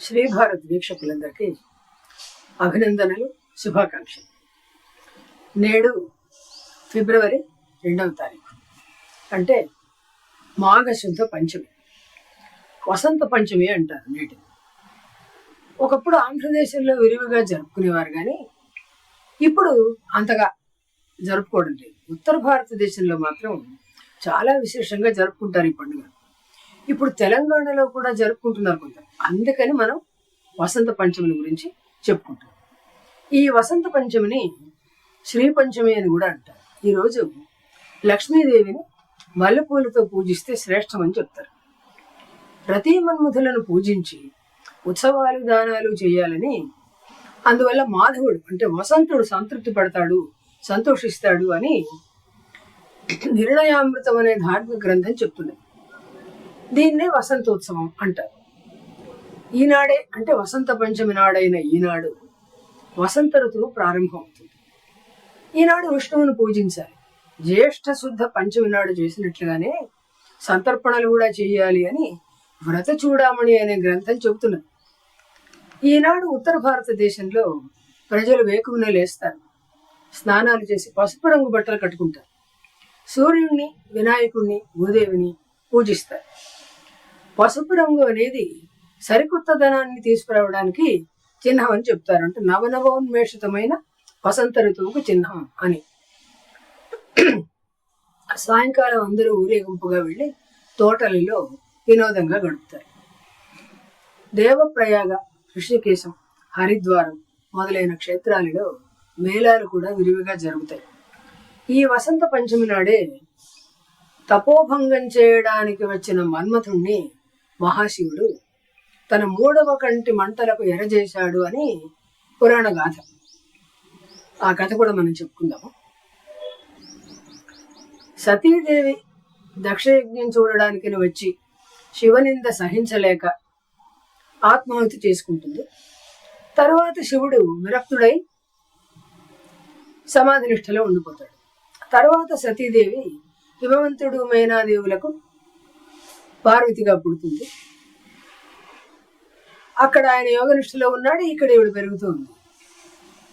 శ్రీ భారత్ వీక్షకులందరికీ అభినందనలు, శుభాకాంక్షలు. నేడు ఫిబ్రవరి 2వ తారీఖు అంటే మాఘశుద్ధ పంచమి, వసంత పంచమి అంటారు నేటి. ఒకప్పుడు ఆంధ్రదేశంలో విరివిగా జరుపుకునేవారు, కానీ ఇప్పుడు అంతగా జరుపుకోవడం లేదు. ఉత్తర భారతదేశంలో మాత్రం చాలా విశేషంగా జరుపుకుంటారు ఈ పండుగ. ఇప్పుడు తెలంగాణలో కూడా జరుపుకుంటున్నారు కొంత. అందుకని మనం వసంత పంచమిని గురించి చెప్పుకుంటాం. ఈ వసంత పంచమిని శ్రీ పంచమి అని కూడా అంటారు. ఈరోజు లక్ష్మీదేవిని మల్లెపూలతో పూజిస్తే శ్రేష్టమని చెప్తారు. ప్రతి మన్మధులను పూజించి ఉత్సవాలు, దానాలు చేయాలని, అందువల్ల మాధవుడు అంటే వసంతుడు సంతృప్తి పడతాడు, సంతోషిస్తాడు అని నిర్ణయామృతం అనే ధార్మిక గ్రంథం చెప్తున్నది. దీన్నే వసంతోత్సవం అంటారు. ఈనాడే అంటే వసంత పంచమి నాడైన ఈనాడు వసంత ఋతువు ప్రారంభం అవుతుంది. ఈనాడు విష్ణువును పూజించాలి. జ్యేష్ఠ శుద్ధ పంచమి నాడు చేసినట్లుగానే సంతర్పణలు కూడా చేయాలి అని వ్రత చూడామణి అనే గ్రంథం చెబుతున్నది. ఈనాడు ఉత్తర భారతదేశంలో ప్రజలు వేకువనే లేస్తారు, స్నానాలు చేసి పసుపు రంగు బట్టలు కట్టుకుంటారు. సూర్యుడిని, వినాయకుడిని, భూదేవిని పూజిస్తారు. పసుపు రంగు అనేది సరికొత్తదనాన్ని తీసుకురావడానికి చిహ్నం అని చెప్తారు. అంటే నవనవోన్మేషితమైన వసంత ఋతువుకు చిహ్నం అని. సాయంకాలం అందరూ ఊరేగింపుగా వెళ్ళి తోటలలో వినోదంగా గడుపుతారు. దేవప్రయాగ, ఋషికేశం, హరిద్వారం మొదలైన క్షేత్రాలలో మేళాలు కూడా విరివిగా జరుగుతాయి. ఈ వసంత పంచమి నాడే తపోభంగం చేయడానికి వచ్చిన మన్మథుణ్ణి మహాశివుడు తన 3వ కంటి మంటలకు ఎరజేశాడు అని పురాణ గాథ. ఆ కథ కూడా మనం చెప్పుకుందాము. సతీదేవి దక్షయజ్ఞం చూడడానికి వచ్చి శివనింద సహించలేక ఆత్మాహుతి చేసుకుంటుంది. తరువాత శివుడు విరక్తుడై సమాధి నిష్ఠలో ఉండిపోతాడు. తర్వాత సతీదేవి హిమవంతుడు, మేనాదేవులకు పార్వతిగా పుడుతుంది. అక్కడ ఆయన యోగనిష్ఠలో ఉన్నాడు, ఇక్కడ ఈవిడ పెరుగుతుంది.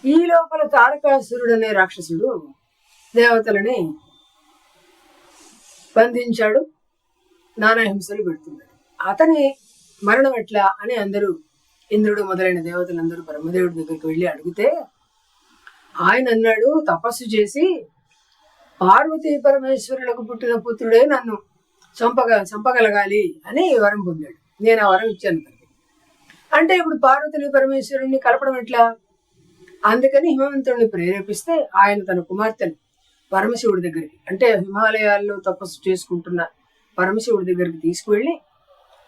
ఈ లోపల తారకాసురుడు అనే రాక్షసుడు దేవతలని బంధించాడు, నానా హింసలు పెడుతున్నాడు. అతని మరణం ఎట్లా అని అందరూ, ఇంద్రుడు మొదలైన దేవతలందరూ బ్రహ్మదేవుడి దగ్గరికి వెళ్ళి అడిగితే ఆయన అన్నాడు, తపస్సు చేసి పార్వతీ పరమేశ్వరులకు పుట్టిన పుత్రుడే నన్ను చంపగలగాలి అని వరం పొందాడు. నేను ఆ వరం ఇచ్చాను తనకి. అంటే ఇప్పుడు పార్వతిని పరమేశ్వరుణ్ణి కలపడం ఎట్లా? అందుకని హిమవంతుడిని ప్రేరేపిస్తే ఆయన తన కుమార్తెను పరమశివుడి దగ్గరికి, అంటే హిమాలయాల్లో తపస్సు చేసుకుంటున్న పరమశివుడి దగ్గరికి తీసుకువెళ్ళి,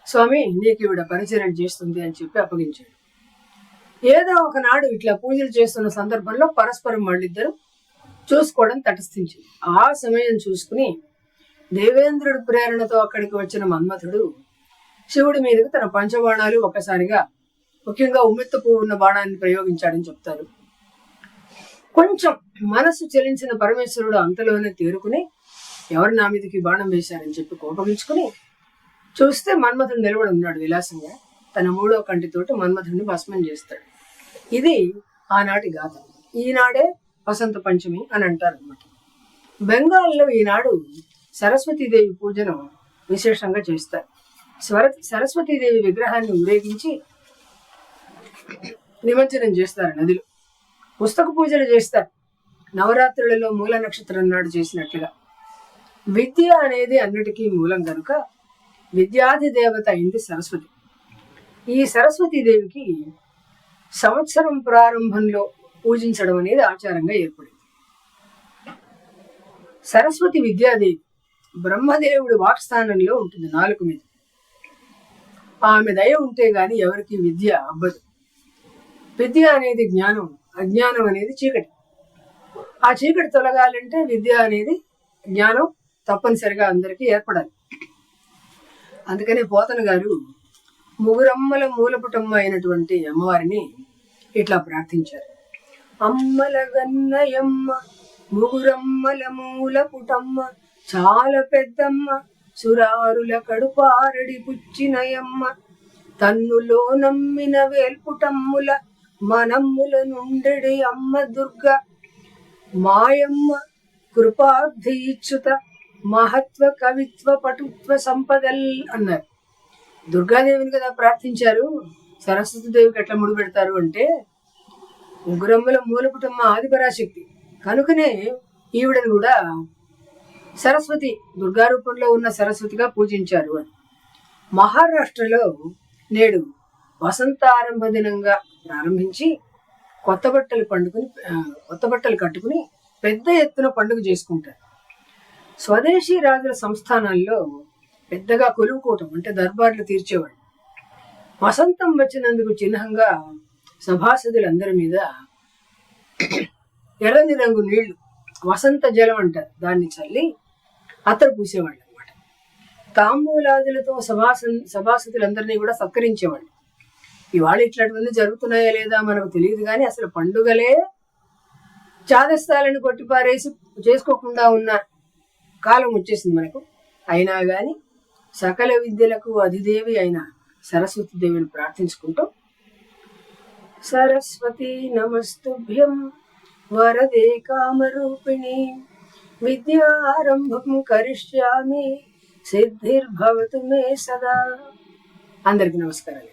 స్వామి నీకు ఈవిడ పరిచర్య చేస్తుంది అని చెప్పి అప్పగించాడు. ఏదో ఒకనాడు ఇట్లా పూజలు చేస్తున్న సందర్భంలో పరస్పరం వాళ్ళిద్దరు చూసుకోవడం తటస్థించింది. ఆ సమయం చూసుకుని దేవేంద్రుడి ప్రేరణతో అక్కడికి వచ్చిన మన్మథుడు శివుడి మీదకి తన పంచబాణాలు ఒక్కసారిగా, ముఖ్యంగా ఉమ్మెత్త పువ్వు ఉన్న బాణాన్ని ప్రయోగించాడని చెప్తారు. కొంచెం మనసు చెలించిన పరమేశ్వరుడు అంతలోనే తేరుకుని ఎవరు నా మీదకి బాణం వేశారని చెప్పి కోపగించుకుని చూస్తే మన్మథుడు నిలబడి ఉన్నాడు విలాసంగా. తన 3వ కంటితోటి మన్మథుడిని భస్మం చేస్తాడు. ఇది ఆనాటి గాథ. ఈనాడే వసంత పంచమి అని అంటారు అన్నమాట. బెంగాల్లో ఈనాడు సరస్వతీదేవి పూజను విశేషంగా చేస్తారు. సరస్వతీదేవి విగ్రహాన్ని ఊరేగించి నిమజ్జనం చేస్తారు నదిలో. పుస్తక పూజలు చేస్తారు. నవరాత్రులలో మూల నక్షత్రం నాడు చేసినట్లుగా. విద్య అనేది అన్నిటికీ మూలం కనుక విద్యాధి దేవత అయింది సరస్వతి. ఈ సరస్వతీదేవికి సంవత్సరం ప్రారంభంలో పూజించడం అనేది ఆచారంగా ఏర్పడింది. సరస్వతి విద్యాదేవి బ్రహ్మదేవుడి వాక్స్థానంలో ఉంటుంది, నాలుక మీద. ఆమె దయ ఉంటే గాని ఎవరికి విద్య అబ్బదు. విద్య అనేది జ్ఞానం, అజ్ఞానం అనేది చీకటి. ఆ చీకటి తొలగాలంటే విద్య అనేది, జ్ఞానం తప్పనిసరిగా అందరికీ ఏర్పడాలి. అందుకనే పోతన గారు ముగురమ్మల మూలపుటమ్మ అయినటువంటి అమ్మవారిని ఇట్లా ప్రార్థించారు. అమ్మల గన్నయమ్మ, ముగురమ్మల మూలపుటమ్మ, చాలా పెద్దమ్మ, సురారుల కడుపారడి పుచ్చినయమ్మ, తన్నులో నమ్మిన వేల్పుటమ్ముల మనమ్ముల నుండెడి అమ్మ దుర్గ మాయమ్మ కృపాబ్ధి ఇచ్చుత మహత్వ కవిత్వ పటుత్వ సంపదల్ అన్నారు. దుర్గాదేవిని కదా ప్రార్థించారు, సరస్వతి దేవికి ఎట్లా ముడి పెడతారు అంటే ముగ్గురమ్మల మూలపుటమ్మ ఆదిపరాశక్తి కనుకనే ఈవిడని కూడా సరస్వతి దుర్గా రూపంలో ఉన్న సరస్వతిగా పూజించారు అని. మహారాష్ట్రలో నేడు వసంతారంభ దినంగా ప్రారంభించి కొత్త బట్టలు కట్టుకుని పెద్ద ఎత్తున పండుగ చేసుకుంటారు. స్వదేశీ రాజుల సంస్థానాల్లో పెద్దగా కొలువుకోవటం అంటే దర్బార్లు తీర్చేవాళ్ళు. వసంతం వచ్చినందుకు చిహ్నంగా సభాసదులందరి మీద ఎర్రని రంగు నీళ్లు, వసంత జలం అంటారు, దాన్ని చల్లి అత్తరు పూసేవాళ్ళు అనమాట. తాంబూలాదులతో సభాసదులందరినీ కూడా సత్కరించేవాళ్ళు. ఇవాళ ఇట్లాంటివన్నీ జరుగుతున్నాయా లేదా మనకు తెలియదు, కానీ అసలు పండుగలే చాదస్తాలను కొట్టిపారేసి చేసుకోకుండా ఉన్న కాలం వచ్చేసింది మనకు. అయినా కానీ సకల విద్యలకు అధిదేవి అయిన సరస్వతి దేవిని ప్రార్థించుకుంటూ సరస్వతి నమస్తుభ్యం వరదే కామరూపిణి విద్యారంభం కరిష్యామి సిద్ధిర్భవతు మే సదా. అందరికీ నమస్కారాలు.